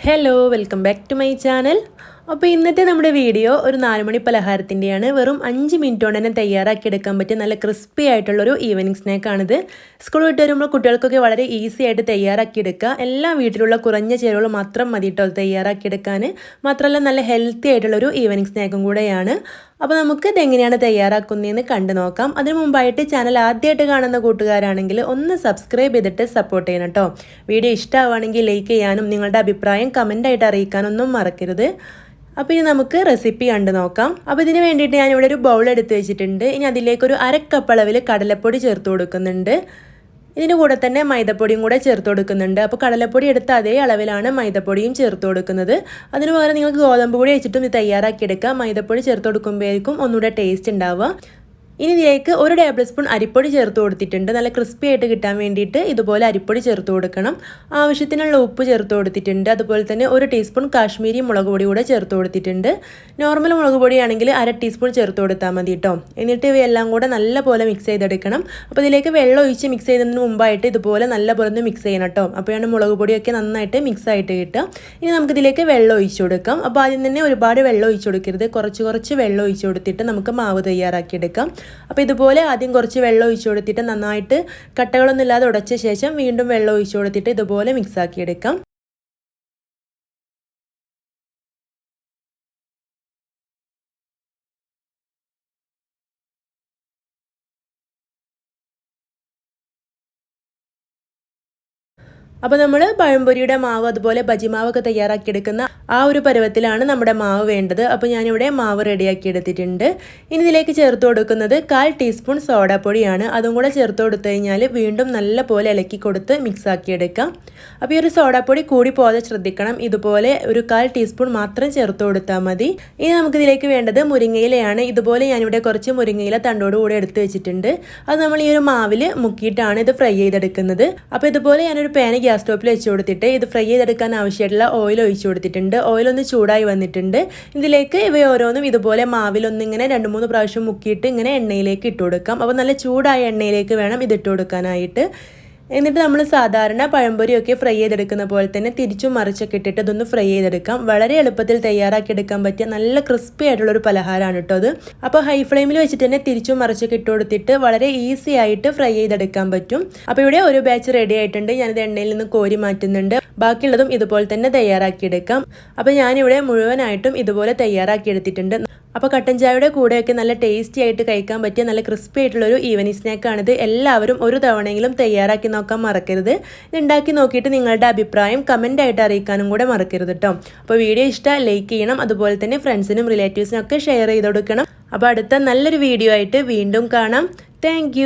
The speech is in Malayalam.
Hello, welcome back to my channel. അപ്പോൾ ഇന്നത്തെ നമ്മുടെ വീഡിയോ ഒരു 4 മണി പലഹാരത്തിന്റെയാണ്. വെറും 5 മിനിറ്റ് കൊണ്ട് തന്നെ തയ്യാറാക്കി എടുക്കാൻ പറ്റിയ നല്ല ക്രിസ്പി ആയിട്ടുള്ള ഒരു ഈവനിംഗ് സ്നാക്ക് ആണിത്. സ്കൂൾ വിട്ട് വരുമ്പോൾ കുട്ടികൾക്കൊക്കെ വളരെ ഈസി ആയിട്ട് തയ്യാറാക്കി എടുക്കുക. എല്ലാ വീട്ടിലുള്ള കുറഞ്ഞ ചേരുവകൾ മാത്രം മതി ട്ടോ തയ്യാറാക്കി എടുക്കാൻ. മാത്രമല്ല നല്ല ഹെൽത്തി ആയിട്ടുള്ള ഒരു ഈവനിംഗ് സ്നാക്കും കൂടെയാണ്. അപ്പോൾ നമുക്ക് ഇത് എങ്ങനെയാണ് തയ്യാറാക്കുന്നതെന്ന് കണ്ടു നോക്കാം. അതിനു മുമ്പായിട്ട് ചാനൽ ആദ്യമായിട്ട് കാണുന്ന കൂട്ടുകാരാണെങ്കിൽ ഒന്ന് സബ്സ്ക്രൈബ് ചെയ്തിട്ട് സപ്പോർട്ട് ചെയ്യണം ട്ടോ. വീഡിയോ ഇഷ്ടമാവുകയാണെങ്കിൽ ലൈക്ക് ചെയ്യാനും നിങ്ങളുടെ അഭിപ്രായം കമന്റ് ആയിട്ട് അറിയിക്കാനൊന്നും മറക്കരുത്. അപ്പോൾ ഇനി നമുക്ക് റെസിപ്പി കണ്ടു നോക്കാം. അപ്പോൾ ഇതിന് വേണ്ടിയിട്ട് ഞാൻ ഇവിടെ ഒരു ബൗൾ എടുത്ത് വെച്ചിട്ടുണ്ട്. ഇനി അതിലേക്ക് ഒരു 1/2 കപ്പ് അളവിൽ കടലപ്പൊടി ചേർത്ത് കൊടുക്കുന്നുണ്ട്. ഇതിൻ്റെ കൂടെ തന്നെ മൈദപ്പൊടിയും കൂടെ ചേർത്ത് കൊടുക്കുന്നുണ്ട്. അപ്പോൾ കടലപ്പൊടി എടുത്ത അതേ അളവിലാണ് മൈദപ്പൊടിയും ചേർത്ത് കൊടുക്കുന്നത്. അതിന് പകരം നിങ്ങൾക്ക് ഗോതമ്പ് പൊടി വെച്ചിട്ടും ഇത് തയ്യാറാക്കി എടുക്കാം. മൈദപ്പൊടി ചേർത്ത് കൊടുക്കുമ്പോഴേക്കും ഒന്നുകൂടെ ടേസ്റ്റ് ഉണ്ടാവുക. ഇനി ഇതിലേക്ക് 1 ടേബിൾ സ്പൂൺ അരിപ്പൊടി ചേർത്ത് കൊടുത്തിട്ടുണ്ട്. നല്ല ക്രിസ്പി ആയിട്ട് കിട്ടാൻ വേണ്ടിയിട്ട് ഇതുപോലെ അരിപ്പൊടി ചേർത്ത് കൊടുക്കണം. ആവശ്യത്തിനുള്ള ഉപ്പ് ചേർത്ത് കൊടുത്തിട്ടുണ്ട്. അതുപോലെ തന്നെ 1 ടീസ്പൂൺ കാശ്മീരി മുളക് പൊടി കൂടെ ചേർത്ത് കൊടുത്തിട്ടുണ്ട്. നോർമൽ മുളക് പൊടിയാണെങ്കിൽ 1/2 ടീസ്പൂൺ ചേർത്ത് കൊടുത്താൽ മതി കേട്ടോ. എന്നിട്ട് ഇവയെല്ലാം കൂടെ നല്ലപോലെ മിക്സ് ചെയ്തെടുക്കണം. അപ്പോൾ ഇതിലേക്ക് വെള്ളം ഒഴിച്ച് മിക്സ് ചെയ്യുന്നതിന് മുമ്പായിട്ട് ഇതുപോലെ നല്ലപോലെ ഒന്ന് മിക്സ് ചെയ്യണം കേട്ടോ. അപ്പോഴാണ് മുളക് പൊടിയൊക്കെ നന്നായിട്ട് മിക്സ് ആയിട്ട് കിട്ടുക. ഇനി നമുക്കിതിലേക്ക് വെള്ളം ഒഴിച്ചു കൊടുക്കാം. അപ്പോൾ ആദ്യം തന്നെ ഒരുപാട് വെള്ളം ഒഴിച്ചു കൊടുക്കരുത്. കുറച്ച് വെള്ളം ഒഴിച്ചു കൊടുത്തിട്ട് നമുക്ക് മാവ് തയ്യാറാക്കിയെടുക്കാം. അപ്പോൾ ഇതുപോലെ ആദ്യം കുറച്ച് വെള്ളം ഒഴിച്ചു കൊടുത്തിട്ട് നന്നായിട്ട് കട്ടകളൊന്നും ഇല്ലാതെ ഉടച്ച ശേഷം വീണ്ടും വെള്ളം ഒഴിച്ചു കൊടുത്തിട്ട് ഇതുപോലെ മിക്സ് ആക്കിയെടുക്കാം. അപ്പോൾ നമ്മൾ പഴംപൊരിയുടെ മാവ് അതുപോലെ ബജി മാവൊക്കെ തയ്യാറാക്കിയെടുക്കുന്ന ആ ഒരു പരുവത്തിലാണ് നമ്മുടെ മാവ് വേണ്ടത്. അപ്പോൾ ഞാനിവിടെ മാവ് റെഡിയാക്കി എടുത്തിട്ടുണ്ട്. ഇനി ഇതിലേക്ക് ചേർത്ത് കൊടുക്കുന്നത് 1/4 ടീസ്പൂൺ സോഡാപ്പൊടിയാണ്. അതും കൂടെ ചേർത്ത് കൊടുത്തു കഴിഞ്ഞാൽ വീണ്ടും നല്ല പോലെ ഇളക്കി കൊടുത്ത് മിക്സ് ആക്കിയെടുക്കാം. അപ്പോൾ ഈ ഒരു സോഡാപ്പൊടി കൂടി പോകാതെ ശ്രദ്ധിക്കണം. ഇതുപോലെ ഒരു 1/4 ടീസ്പൂൺ മാത്രം ചേർത്ത് കൊടുത്താൽ മതി. ഇനി നമുക്കിതിലേക്ക് വേണ്ടത് മുരിങ്ങയിലയാണ്. ഇതുപോലെ ഞാനിവിടെ കുറച്ച് മുരിങ്ങയില തണ്ടോട് കൂടെ എടുത്ത് വെച്ചിട്ടുണ്ട്. അത് നമ്മൾ ഈ ഒരു മാവിൽ മുക്കിയിട്ടാണ് ഇത് ഫ്രൈ ചെയ്തെടുക്കുന്നത്. അപ്പോൾ ഇതുപോലെ ഞാനൊരു പാൻ ഗ്യാസ് സ്റ്റോപ്പിൽ വെച്ച് കൊടുത്തിട്ട് ഇത് ഫ്രൈ ചെയ്തെടുക്കാൻ ആവശ്യമായിട്ടുള്ള ഓയിൽ ഒഴിച്ചു കൊടുത്തിട്ടുണ്ട്. ഓയിൽ ഒന്ന് ചൂടായി വന്നിട്ടുണ്ട്. ഇതിലേക്ക് ഇവ ഓരോന്നും ഇതുപോലെ മാവിലൊന്നിങ്ങനെ 2-3 പ്രാവശ്യം മുക്കിയിട്ട് ഇങ്ങനെ എണ്ണയിലേക്ക് ഇട്ട് കൊടുക്കാം. അപ്പോൾ നല്ല ചൂടായ എണ്ണയിലേക്ക് വേണം ഇത് ഇട്ട് കൊടുക്കാനായിട്ട്. എന്നിട്ട് നമ്മൾ സാധാരണ പഴംപൊരിയൊക്കെ ഫ്രൈ ചെയ്തെടുക്കുന്ന പോലെ തന്നെ തിരിച്ചും മറിച്ചൊക്കെ ഇട്ടിട്ട് ഇതൊന്ന് ഫ്രൈ ചെയ്തെടുക്കാം. വളരെ എളുപ്പത്തിൽ തയ്യാറാക്കിയെടുക്കാൻ പറ്റിയ നല്ല ക്രിസ്പി ആയിട്ടുള്ളൊരു പലഹാരമാണ് കേട്ടോ അത്. അപ്പോൾ ഹൈ ഫ്ലെയിമിൽ വെച്ചിട്ട് തന്നെ തിരിച്ചും മറിച്ചൊക്കെ ഇട്ട് കൊടുത്തിട്ട് വളരെ ഈസി ആയിട്ട് ഫ്രൈ ചെയ്തെടുക്കാൻ പറ്റും. അപ്പോൾ ഇവിടെ ഒരു ബാച്ച് റെഡി ആയിട്ടുണ്ട്. ഞാനിത് എണ്ണയിൽ നിന്ന് കോരി മാറ്റുന്നുണ്ട്. ബാക്കിയുള്ളതും ഇതുപോലെ തന്നെ തയ്യാറാക്കിയെടുക്കാം. അപ്പോൾ ഞാനിവിടെ മുഴുവനായിട്ടും ഇതുപോലെ തയ്യാറാക്കിയെടുത്തിട്ടുണ്ട്. അപ്പോൾ കട്ടൻ ചായയുടെ കൂടെയൊക്കെ നല്ല ടേസ്റ്റി ആയിട്ട് കഴിക്കാൻ പറ്റിയ നല്ല ക്രിസ്പി ആയിട്ടുള്ളൊരു ഈവനിംഗ് സ്നാക്കാണിത്. എല്ലാവരും ഒരു തവണയെങ്കിലും തയ്യാറാക്കി നോക്കാൻ മറക്കരുത്. ഇത് ഉണ്ടാക്കി നോക്കിയിട്ട് നിങ്ങളുടെ അഭിപ്രായം കമൻ്റ് ആയിട്ട് അറിയിക്കാനും കൂടെ മറക്കരുത് കേട്ടോ. അപ്പോൾ വീഡിയോ ഇഷ്ടം ലൈക്ക് ചെയ്യണം. അതുപോലെ തന്നെ ഫ്രണ്ട്സിനും റിലേറ്റീവ്സിനും ഒക്കെ ഷെയർ ചെയ്ത് കൊടുക്കണം. അപ്പോൾ അടുത്ത നല്ലൊരു വീഡിയോ ആയിട്ട് വീണ്ടും കാണാം. താങ്ക്